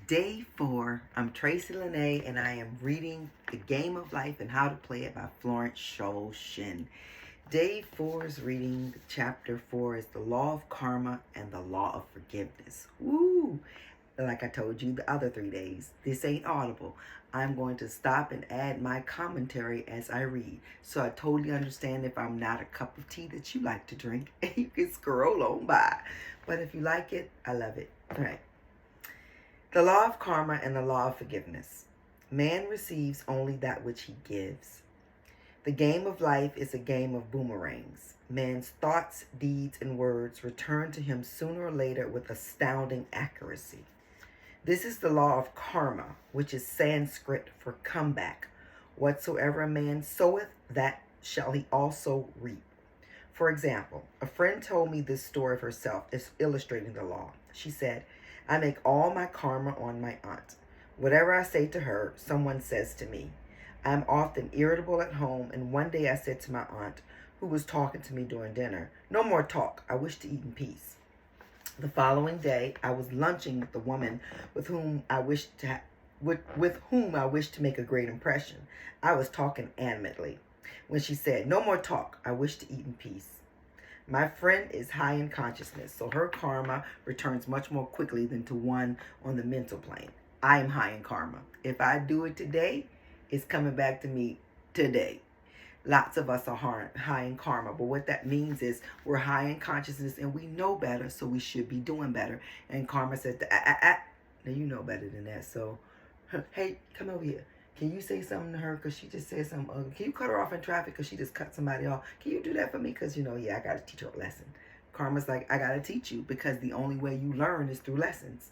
Day 4. I'm Tracy Lene, and I am reading The Game of Life and How to Play It by Florence Shovel Shinn. Day 4's reading, chapter 4, is the law of karma and the law of forgiveness. Woo! Like I told you the other 3 days, this ain't audible. I'm going to stop and add my commentary as I read. So I totally understand if I'm not a cup of tea that you like to drink, and you can scroll on by. But if you like it, I love it. All right. The law of karma and the law of forgiveness. Man receives only that which he gives. The game of life is a game of boomerangs. Man's thoughts, deeds, and words return to him sooner or later with astounding accuracy. This is the law of karma, which is Sanskrit for comeback. Whatsoever a man soweth, that shall he also reap. For example, a friend told me this story of herself, illustrating the law. She said, I make all my karma on my aunt. Whatever I say to her, someone says to me. I am often irritable at home, and one day I said to my aunt, who was talking to me during dinner, no more talk, I wish to eat in peace. The following day, I was lunching with the woman with whom I wished to make a great impression. I was talking animatedly when she said, no more talk, I wish to eat in peace. My friend is high in consciousness, so her karma returns much more quickly than to one on the mental plane. I am high in karma. If I do it today, it's coming back to me today. Lots of us are high in karma, but what that means is we're high in consciousness and we know better, so we should be doing better. And karma says, now you know better than that, so hey, come over here. Can you say something to her because she just said something ugly? Can you cut her off in traffic because she just cut somebody off? Can you do that for me? Because, I got to teach her a lesson. Karma's like, I got to teach you because the only way you learn is through lessons.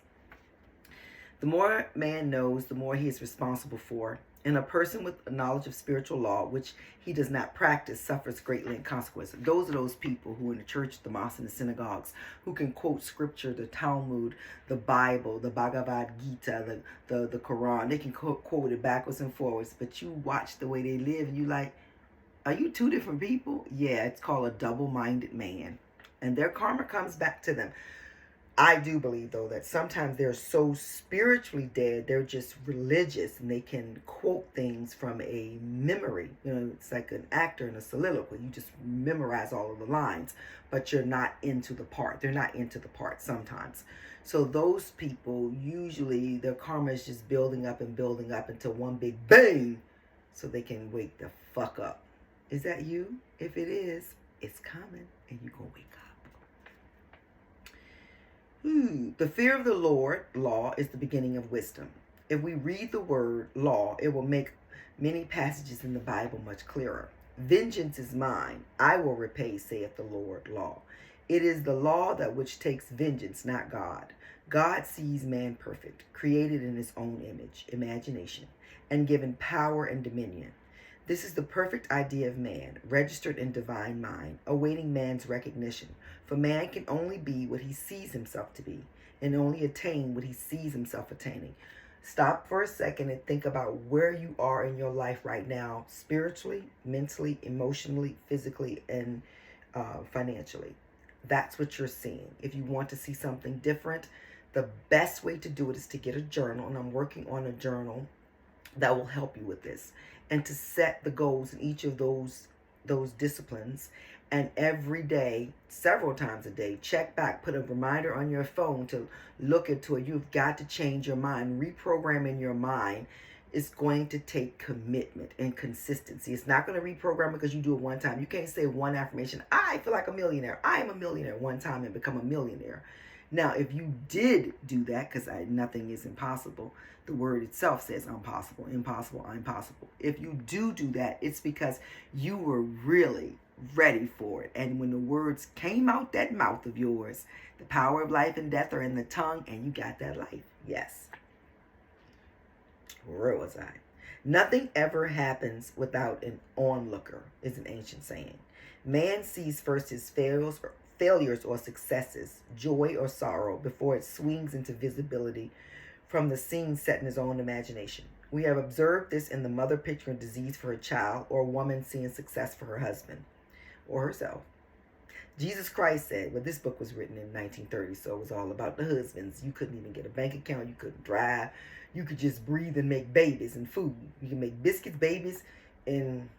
The more man knows, the more he is responsible for. And a person with a knowledge of spiritual law, which he does not practice, suffers greatly in consequence. Those are those people who in the church, the mosques, and the synagogues, who can quote scripture, the Talmud, the Bible, the Bhagavad Gita, the Quran. They can quote it backwards and forwards, but you watch the way they live, and you like, are you two different people? Yeah, it's called a double-minded man. And their karma comes back to them. I do believe, though, that sometimes they're so spiritually dead, they're just religious, and they can quote things from a memory. It's like an actor in a soliloquy. You just memorize all of the lines, but you're not into the part. They're not into the part sometimes. So those people, usually their karma is just building up until one big bang, so they can wake the fuck up. Is that you? If it is, it's coming, and you're going to wake up. The fear of the Lord, law, is the beginning of wisdom. If we read the word law, it will make many passages in the Bible much clearer. Vengeance is mine, I will repay, saith the Lord, law. It is the law that which takes vengeance, not God. God sees man perfect, created in his own image, imagination, and given power and dominion. This is the perfect idea of man, registered in divine mind, awaiting man's recognition. For man can only be what he sees himself to be, and only attain what he sees himself attaining. Stop for a second and think about where you are in your life right now, spiritually, mentally, emotionally, physically, and financially. That's what you're seeing. If you want to see something different, the best way to do it is to get a journal, and I'm working on a journal that will help you with this, and to set the goals in each of those disciplines, and every day, several times a day, check back, put a reminder on your phone to look into it. You've got to change your mind. Reprogramming your mind is going to take commitment and consistency. It's not going to reprogram because you do it one time. You can't say one affirmation, I feel like a millionaire, I am a millionaire, one time and become a millionaire. Now, if you did do that, because nothing is impossible, the word itself says impossible, impossible, impossible. If you do that, it's because you were really ready for it. And when the words came out that mouth of yours, the power of life and death are in the tongue, and you got that life. Yes. Where was I? Nothing ever happens without an onlooker, is an ancient saying. Man sees first his failures or successes, joy or sorrow, before it swings into visibility from the scene set in his own imagination. We have observed this in the mother picturing disease for her child, or a woman seeing success for her husband or herself. Jesus Christ said, well, this book was written in 1930, so it was all about the husbands. You couldn't even get a bank account. You couldn't drive. You could just breathe and make babies and food. You can make biscuits, babies, and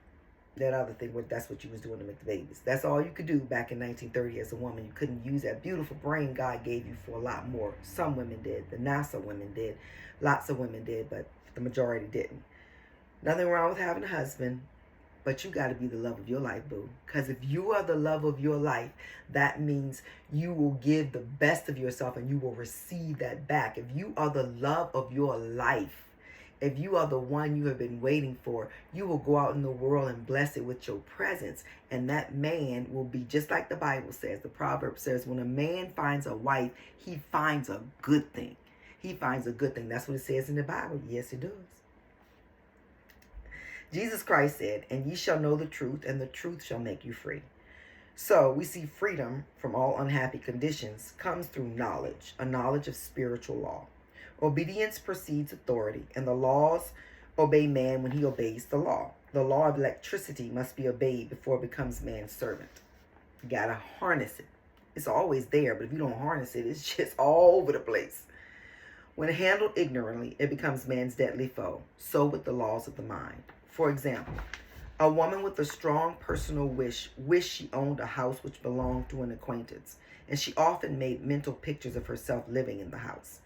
that other thing. That's what you was doing to make the babies. That's all you could do back in 1930 as a woman. You couldn't use that beautiful brain God gave you for a lot more. Some women did. The NASA women did. Lots of women did, but the majority didn't. Nothing wrong with having a husband. But you got to be the love of your life, boo. Because if you are the love of your life, that means you will give the best of yourself and you will receive that back. If you are the love of your life, if you are the one you have been waiting for, you will go out in the world and bless it with your presence. And that man will be just like the Bible says. The proverb says, when a man finds a wife, he finds a good thing. He finds a good thing. That's what it says in the Bible. Yes, it does. Jesus Christ said, and ye shall know the truth, and the truth shall make you free. So we see freedom from all unhappy conditions comes through knowledge, a knowledge of spiritual law. Obedience precedes authority, and the laws obey man when he obeys the law. The law of electricity must be obeyed before it becomes man's servant. You got to harness it. It's always there, but if you don't harness it, it's just all over the place. When handled ignorantly, it becomes man's deadly foe. So with the laws of the mind. For example, a woman with a strong personal wish wished she owned a house which belonged to an acquaintance, and she often made mental pictures of herself living in the house.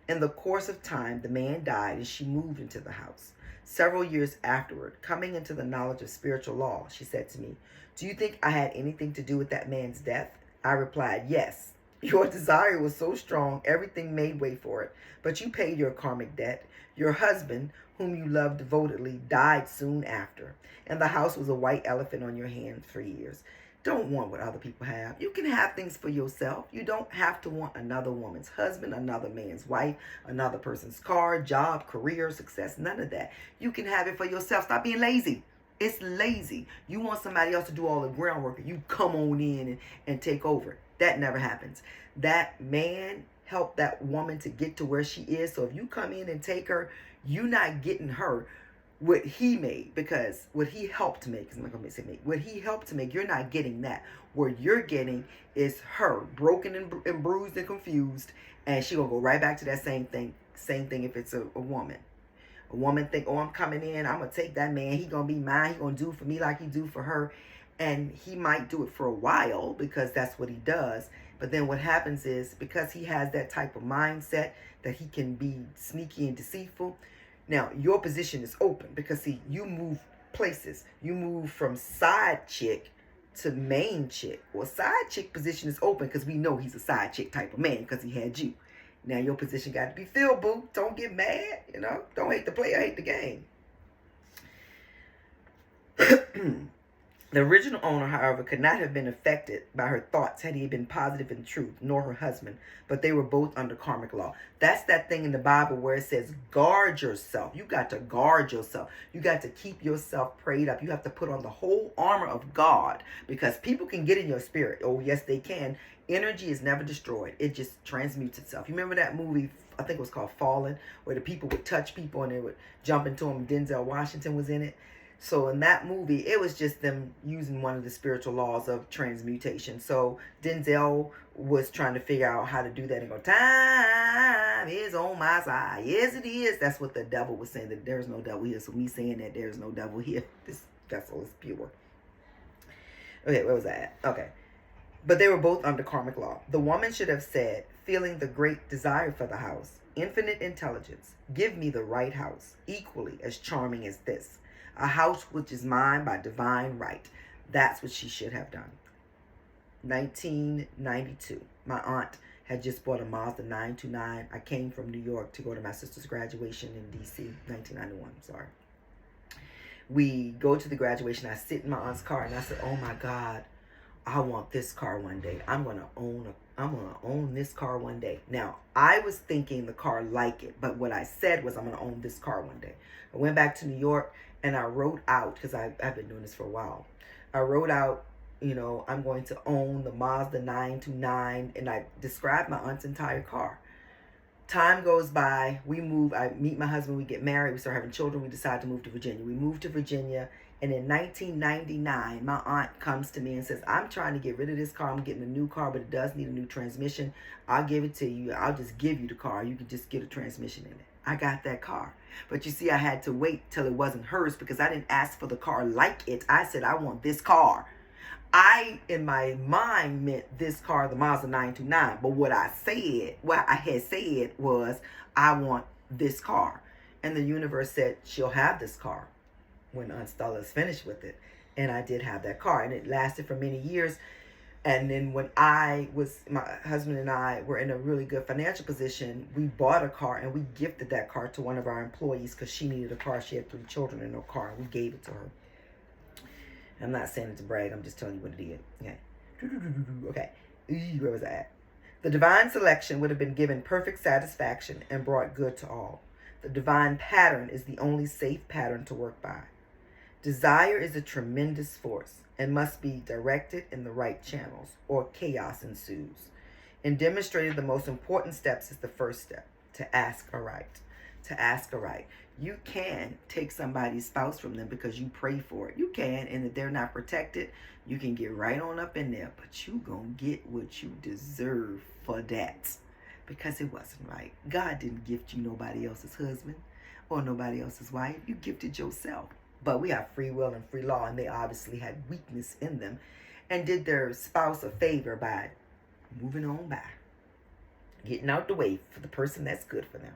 In the course of time, the man died and she moved into the house. Several years afterward, coming into the knowledge of spiritual law, she said to me, "Do you think I had anything to do with that man's death?" I replied, "Yes. Your desire was so strong, everything made way for it. But you paid your karmic debt. Your husband, whom you loved devotedly, died soon after, and the house was a white elephant on your hands for years. Don't want what other people have. You can have things for yourself. You don't have to want another woman's husband, another man's wife, another person's car, job, career, success, none of that. You can have it for yourself. Stop being lazy. It's lazy. You want somebody else to do all the groundwork, and you come on in and take over. That never happens. That man helped that woman to get to where she is. So if you come in and take her, you're not getting her what he made, because what he helped make, I'm not going to say make, what he helped to make, you're not getting that. What you're getting is her broken and bruised and confused, and she going to go right back to that same thing if it's a woman. A woman think, oh, I'm coming in, I'm going to take that man, he going to be mine, he going to do for me like he do for her. And he might do it for a while because that's what he does. But then what happens is, because he has that type of mindset that he can be sneaky and deceitful, now your position is open because, see, you move places. You move from side chick to main chick. Well, side chick position is open because we know he's a side chick type of man because he had you. Now your position got to be filled, boo. Don't get mad, Don't hate the player, hate the game. The original owner, however, could not have been affected by her thoughts had he been positive in truth, nor her husband, but they were both under karmic law. That's that thing in the Bible where it says, guard yourself. You got to guard yourself. You got to keep yourself prayed up. You have to put on the whole armor of God, because people can get in your spirit. Oh, yes, they can. Energy is never destroyed. It just transmutes itself. You remember that movie, I think it was called Fallen, where the people would touch people and they would jump into them. Denzel Washington was in it. So in that movie, it was just them using one of the spiritual laws of transmutation. So Denzel was trying to figure out how to do that and go, time is on my side. Yes, it is. That's what the devil was saying, that there's no devil here. So me saying that there's no devil here, this vessel is pure. Okay, where was I at? Okay. But they were both under karmic law. The woman should have said, feeling the great desire for the house, infinite intelligence, give me the right house, equally as charming as this. A house which is mine by divine right. That's what she should have done. 1992. My aunt had just bought a Mazda 929. I came from New York to go to my sister's graduation in D.C. 1991. Sorry. We go to the graduation. I sit in my aunt's car and I said, oh my God, I want this car one day. I'm gonna own this car one day. Now, I was thinking the car like it, but what I said was I'm gonna own this car one day. I went back to New York and I wrote out, because I've been doing this for a while. I wrote out, I'm going to own the Mazda 929, and I described my aunt's entire car. Time goes by, we move, I meet my husband, we get married, we start having children, we decide to move to Virginia. We moved to Virginia And in 1999, my aunt comes to me and says, I'm trying to get rid of this car. I'm getting a new car, but it does need a new transmission. I'll give it to you. I'll just give you the car. You can just get a transmission in it. I got that car. But you see, I had to wait till it wasn't hers because I didn't ask for the car like it. I said, I want this car. I, in my mind, meant this car, the Mazda 929. But what I had said was, I want this car. And the universe said, she'll have this car when Aunt Stella is finished with it. And I did have that car. And it lasted for many years. And then when my husband and I were in a really good financial position, we bought a car and we gifted that car to one of our employees because she needed a car. She had 3 children in her car, and we gave it to her. I'm not saying it to brag. I'm just telling you what it is. Okay. Okay. Where was I at? The divine selection would have been given perfect satisfaction and brought good to all. The divine pattern is the only safe pattern to work by. Desire is a tremendous force and must be directed in the right channels, or chaos ensues. In demonstrating the most important steps is the first step, to ask aright. To ask aright. You can take somebody's spouse from them because you pray for it. You can, and if they're not protected, you can get right on up in there. But you gonna get what you deserve for that, because it wasn't right. God didn't gift you nobody else's husband or nobody else's wife. You gifted yourself. But we have free will and free law, and they obviously had weakness in them and did their spouse a favor by moving on by, getting out the way for the person that's good for them.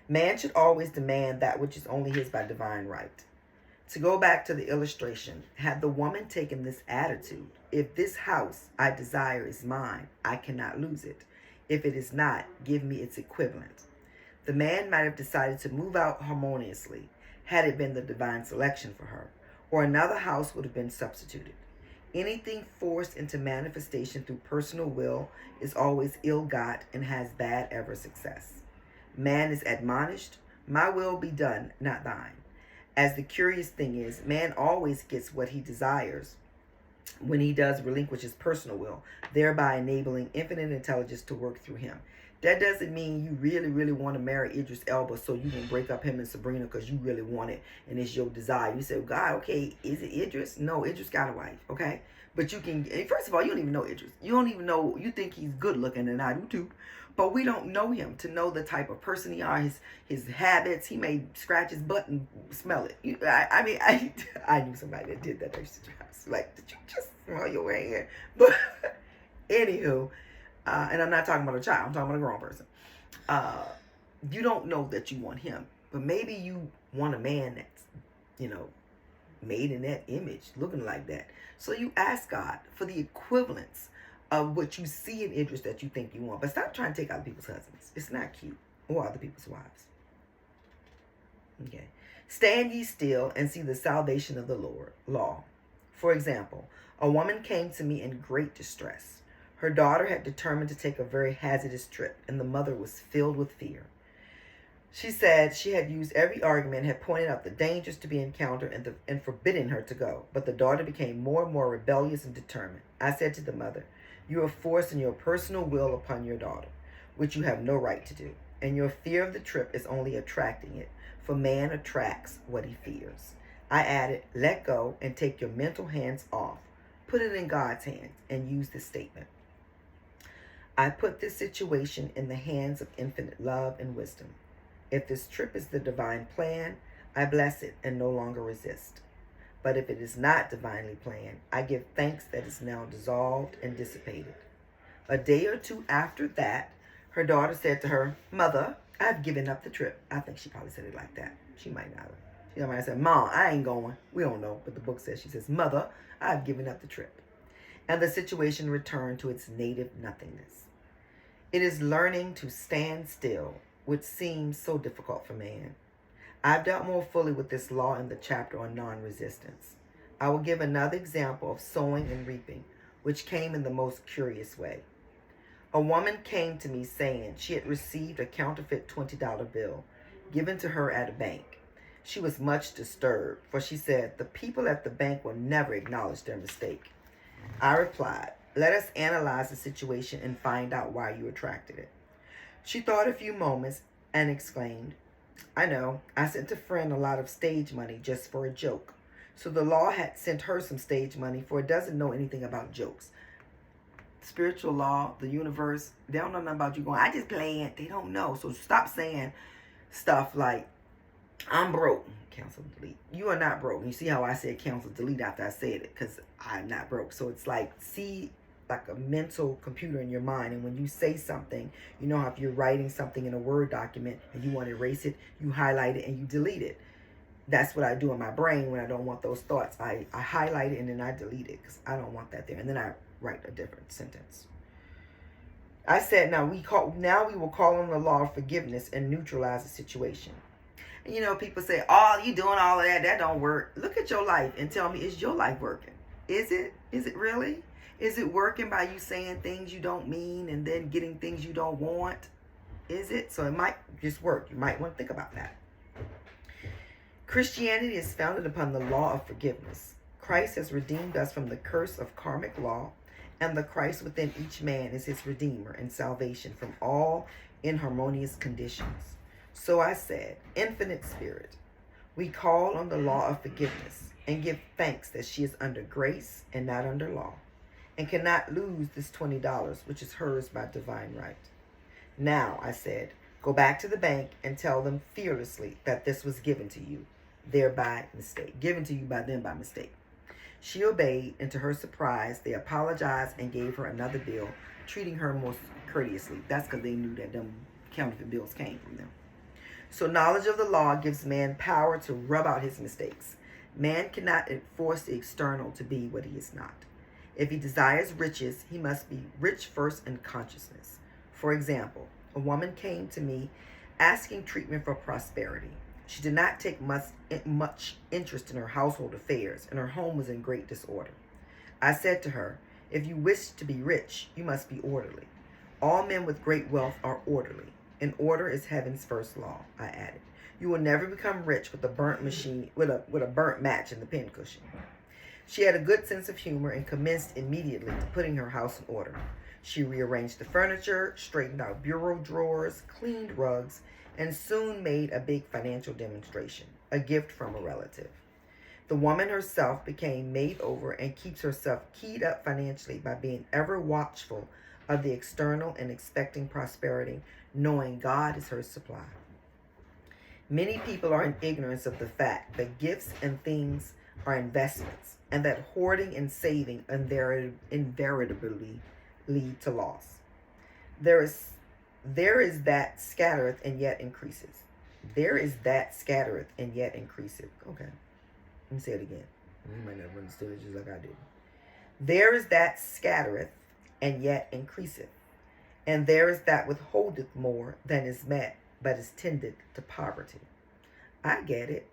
Man should always demand that which is only his by divine right. To go back to the illustration, had the woman taken this attitude, if this house I desire is mine, I cannot lose it. If it is not, give me its equivalent. The man might have decided to move out harmoniously, had it been the divine selection for her, or another house would have been substituted. Anything forced into manifestation through personal will is always ill-got and has bad ever success. Man is admonished, my will be done, not thine. As the curious thing is, man always gets what he desires when he does relinquish his personal will, thereby enabling infinite intelligence to work through him. That doesn't mean you really, really want to marry Idris Elba, so you can break up him and Sabrina because you really want it and it's your desire. You say, well, God, okay, is it Idris? No, Idris got a wife, okay? But you can, first of all, you don't even know Idris. You don't even know, you think he's good looking, and I do too. But we don't know him to know the type of person he are, his habits. He may scratch his butt and smell it. I knew somebody that did that. Like, did you just smell your hand? But anywho, and I'm not talking about a child. I'm talking about a grown person. You don't know that you want him. But maybe you want a man that's, made in that image, looking like that. So you ask God for the equivalence of what you see in Idris that you think you want. But stop trying to take other people's husbands. It's not cute. Or other people's wives. Okay. Stand ye still and see the salvation of the Lord. Law. For example, a woman came to me in great distress. Her daughter had determined to take a very hazardous trip, and the mother was filled with fear. She said she had used every argument, had pointed out the dangers to be encountered and forbidden her to go. But the daughter became more and more rebellious and determined. I said to the mother, you are forcing your personal will upon your daughter, which you have no right to do. And your fear of the trip is only attracting it, for man attracts what he fears. I added, let go and take your mental hands off. Put it in God's hands and use this statement. I put this situation in the hands of infinite love and wisdom. If this trip is the divine plan, I bless it and no longer resist. But if it is not divinely planned, I give thanks that it's now dissolved and dissipated. A day or two after that, her daughter said to her, Mother, I've given up the trip. I think she probably said it like that. She might not have. She might have said, Mom, I ain't going. We don't know. But the book says, she says, Mother, I've given up the trip. And the situation returned to its native nothingness. It is learning to stand still, which seems so difficult for man. I've dealt more fully with this law in the chapter on non-resistance. I will give another example of sowing and reaping, which came in the most curious way. A woman came to me saying she had received a counterfeit $20 bill given to her at a bank. She was much disturbed, for she said, the people at the bank will never acknowledge their mistake. I replied, let us analyze the situation and find out why you attracted it. She thought a few moments and exclaimed, I know, I sent a friend a lot of stage money just for a joke. So the law had sent her some stage money, for it doesn't know anything about jokes. Spiritual law, the universe, they don't know nothing about you going, I just play it. They don't know. So stop saying stuff like, I'm broke. Cancel, delete. You are not broke. You see how I said cancel, delete after I said it, because I'm not broke. So it's like, see, like a mental computer in your mind. And when you say something, you know how if you're writing something in a Word document and you want to erase it, you highlight it and you delete it. That's what I do in my brain when I don't want those thoughts. I highlight it and then I delete it because I don't want that there. And then I write a different sentence. I said, now we will call on the law of forgiveness and neutralize the situation. And you know, people say, oh, you doing all of that. That don't work. Look at your life and tell me, is your life working? Is it? Is it really? Is it working by you saying things you don't mean and then getting things you don't want? Is it? So it might just work. You might want to think about that. Christianity is founded upon the law of forgiveness. Christ has redeemed us from the curse of karmic law, and the Christ within each man is his redeemer and salvation from all inharmonious conditions. So I said, Infinite Spirit, we call on the law of forgiveness and give thanks that she is under grace and not under law, and cannot lose this $20, which is hers by divine right. Now, I said, go back to the bank and tell them fearlessly that this was given to you, thereby mistake. Given to you by them by mistake. She obeyed, and to her surprise, they apologized and gave her another bill, treating her most courteously. That's because they knew that them counterfeit bills came from them. So knowledge of the law gives man power to rub out his mistakes. Man cannot force the external to be what he is not. If he desires riches, he must be rich first in consciousness. For example, a woman came to me asking treatment for prosperity. She did not take much interest in her household affairs, and her home was in great disorder. I said to her, if you wish to be rich, you must be orderly. All men with great wealth are orderly, and order is heaven's first law, I added. You will never become rich with a burnt burnt match in the pincushion. She had a good sense of humor and commenced immediately to putting her house in order. She rearranged the furniture, straightened out bureau drawers, cleaned rugs, and soon made a big financial demonstration, a gift from a relative. The woman herself became made over and keeps herself keyed up financially by being ever watchful of the external and expecting prosperity, knowing God is her supply. Many people are in ignorance of the fact that gifts and things are investments, and that hoarding and saving invariably lead to loss. There is that scattereth and yet increaseth. There is that scattereth and yet increaseth. Okay, let me say it again. You might never understood it just like I did. There is that scattereth and yet increaseth. And there is that withholdeth more than is met, but is tended to poverty. I get it.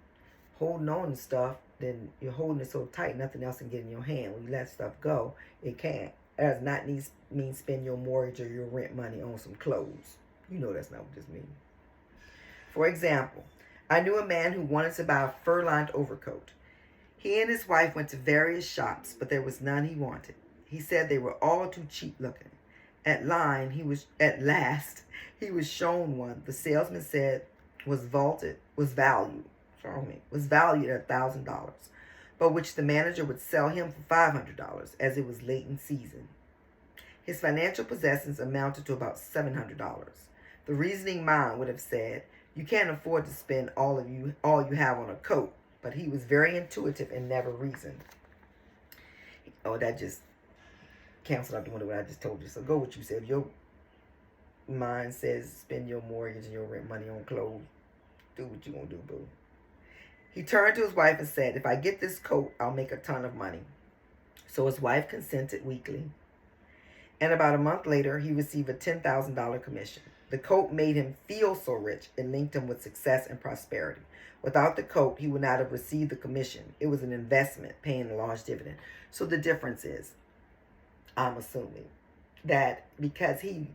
Holding on to stuff, then you're holding it so tight, nothing else can get in your hand. When you let stuff go, it can't. That does not mean spend your mortgage or your rent money on some clothes. You know that's not what this means. For example, I knew a man who wanted to buy a fur-lined overcoat. He and his wife went to various shops, but there was none he wanted. He said they were all too cheap looking. At last, he was shown one. The salesman said was valued at $1,000, but which the manager would sell him for $500 as it was late in season. His financial possessions amounted to about $700. The reasoning mind would have said, you can't afford to spend all you have on a coat, but he was very intuitive and never reasoned. Oh, that just canceled out the window what I just told you. So go with you said. If your mind says spend your mortgage and your rent money on clothes, do what you gonna do, boo. He turned to his wife and said, if I get this coat, I'll make a ton of money. So his wife consented weakly. And about a month later, he received a $10,000 commission. The coat made him feel so rich, it linked him with success and prosperity. Without the coat, he would not have received the commission. It was an investment, paying a large dividend. So the difference is, I'm assuming, that because he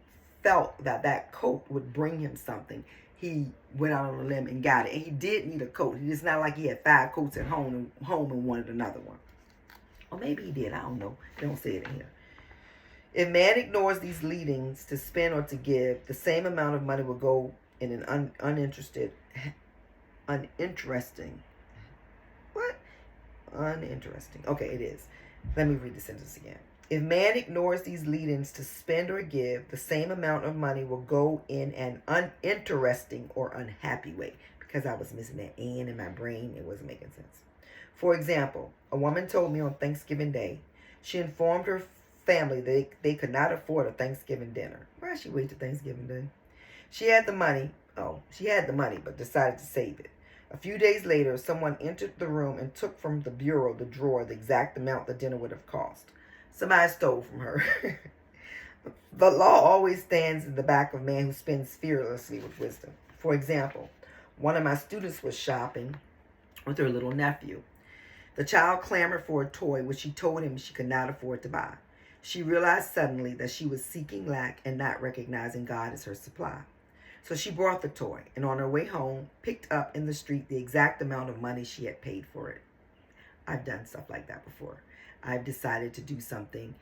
felt that that coat would bring him something, he went out on a limb and got it. And he did need a coat. It's not like he had 5 coats at home and wanted another one. Or maybe he did. I don't know. They don't say it in here. If man ignores these leadings to spend or to give, the same amount of money will go in an uninteresting. What? uninteresting. Okay, it is. Let me read the sentence again. If man ignores these lead-ins to spend or give, the same amount of money will go in an uninteresting or unhappy way. Because I was missing that "and" in my brain, it wasn't making sense. For example, a woman told me on Thanksgiving Day, she informed her family they could not afford a Thanksgiving dinner. Why she wait till Thanksgiving Day? She had the money, but decided to save it. A few days later, someone entered the room and took from the bureau, the drawer, the exact amount the dinner would have cost. Somebody stole from her. The law always stands in the back of man who spends fearlessly with wisdom. For example, one of my students was shopping with her little nephew. The child clamored for a toy which she told him she could not afford to buy. She realized suddenly that she was seeking lack and not recognizing God as her supply. So she brought the toy, and on her way home, picked up in the street the exact amount of money she had paid for it. I've done stuff like that before. I've decided to do something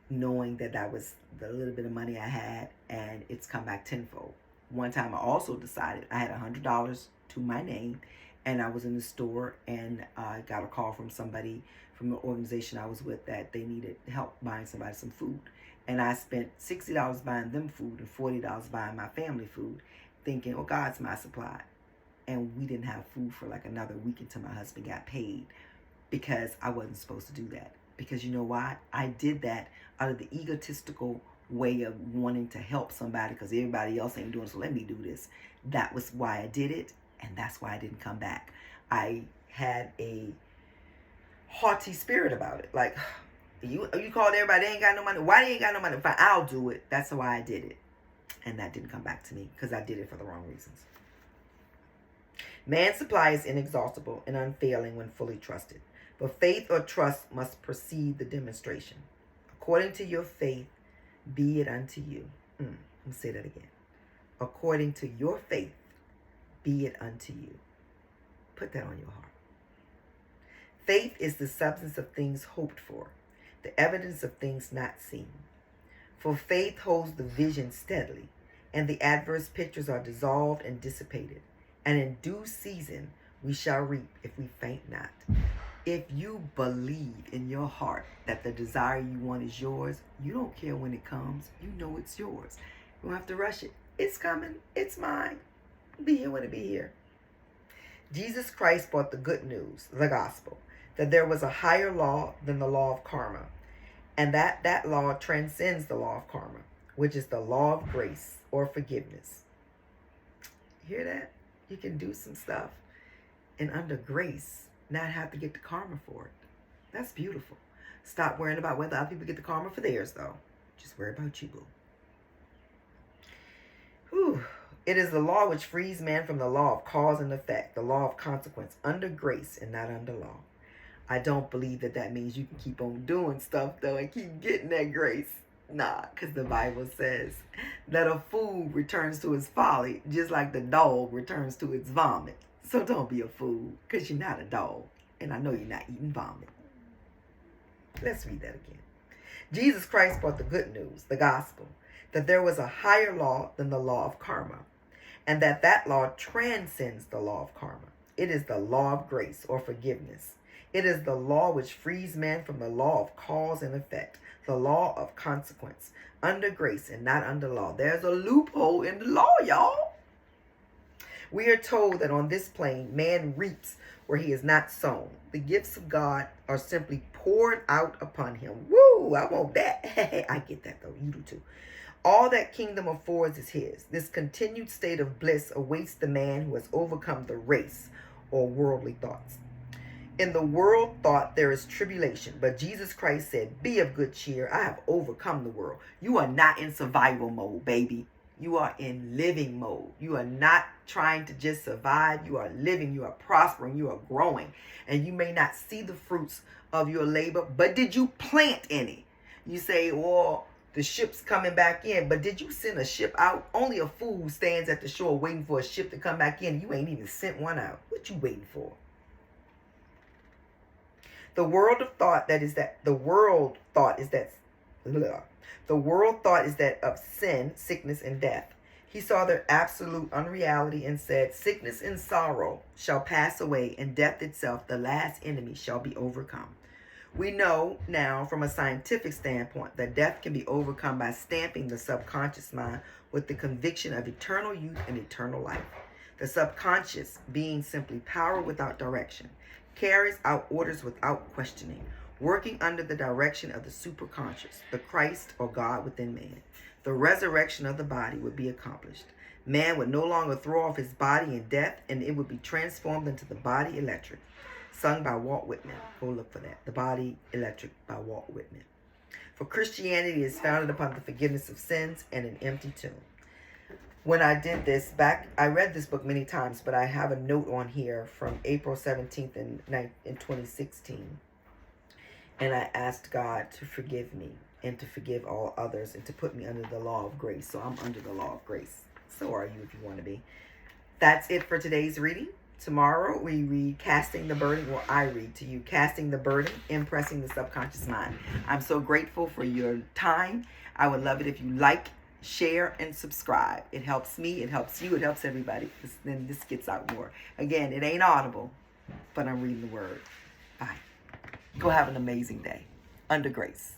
knowing that was the little bit of money I had, and it's come back tenfold. One time I also decided I had $100 to my name, and I was in the store, and I got a call from somebody from the organization I was with that they needed help buying somebody some food. And I spent $60 buying them food and $40 buying my family food, thinking, oh, God's my supply. And we didn't have food for like another week until my husband got paid, because I wasn't supposed to do that. Because you know why? I did that out of the egotistical way of wanting to help somebody because everybody else ain't doing it, so let me do this. That was why I did it, and that's why I didn't come back. I had a haughty spirit about it. Like, you called everybody, they ain't got no money. Why they ain't got no money? Fine, I'll do it. That's why I did it. And that didn't come back to me because I did it for the wrong reasons. Man's supply is inexhaustible and unfailing when fully trusted. But faith or trust must precede the demonstration. According to your faith, be it unto you. Let me say that again. According to your faith, be it unto you. Put that on your heart. Faith is the substance of things hoped for, the evidence of things not seen. For faith holds the vision steadily, and the adverse pictures are dissolved and dissipated. And in due season we shall reap if we faint not. If you believe in your heart that the desire you want is yours, you don't care when it comes. You know it's yours. You don't have to rush it. It's coming. It's mine. Be here when it be here. Jesus Christ brought the good news, the gospel, that there was a higher law than the law of karma, and that law transcends the law of karma, which is the law of grace or forgiveness. Hear that? You can do some stuff and under grace not have to get the karma for it. That's beautiful. Stop worrying about whether other people get the karma for theirs, though. Just worry about you, boo. Whew. It is the law which frees man from the law of cause and effect, the law of consequence, under grace and not under law. I don't believe that means you can keep on doing stuff, though, and keep getting that grace. Nah, because the Bible says that a fool returns to his folly, just like the dog returns to its vomit. So don't be a fool, because you're not a dog. And I know you're not eating vomit. Let's read that again. Jesus Christ brought the good news, the gospel, that there was a higher law than the law of karma, and that law transcends the law of karma. It is the law of grace or forgiveness. It is the law which frees man from the law of cause and effect, the law of consequence, under grace and not under law. There's a loophole in the law, y'all. We are told that on this plane, man reaps where he is not sown. The gifts of God are simply poured out upon him. Woo, I want that. I get that, though. You do, too. All that kingdom affords is his. This continued state of bliss awaits the man who has overcome the race or worldly thoughts. In the world thought there is tribulation, but Jesus Christ said, be of good cheer. I have overcome the world. You are not in survival mode, baby. You are in living mode. You are not trying to just survive. You are living. You are prospering. You are growing. And you may not see the fruits of your labor, but did you plant any? You say, well, the ship's coming back in, but did you send a ship out? Only a fool stands at the shore waiting for a ship to come back in. You ain't even sent one out. What you waiting for? The world thought is that of sin, sickness, and death. He saw their absolute unreality and said, "Sickness and sorrow shall pass away, and death itself, the last enemy, shall be overcome." We know now from a scientific standpoint that death can be overcome by stamping the subconscious mind with the conviction of eternal youth and eternal life. The subconscious, being simply power without direction, carries out orders without questioning, working under the direction of the superconscious, the Christ or God within man. The resurrection of the body would be accomplished. Man would no longer throw off his body in death, and it would be transformed into the body electric, sung by Walt Whitman. Go look for that. The Body Electric by Walt Whitman. For Christianity is founded upon the forgiveness of sins and an empty tomb. When I did this back, I read this book many times, but I have a note on here from April 17th in 2016. And I asked God to forgive me and to forgive all others and to put me under the law of grace. So I'm under the law of grace. So are you if you want to be. That's it for today's reading. Tomorrow we read Casting the Burden. Well, I read to you Casting the Burden, Impressing the Subconscious Mind. I'm so grateful for your time. I would love it if you like, share, and subscribe. It helps me, it helps you, it helps everybody. Then this gets out more. Again, it ain't audible, but I'm reading the word. Bye. Go have an amazing day. Under grace.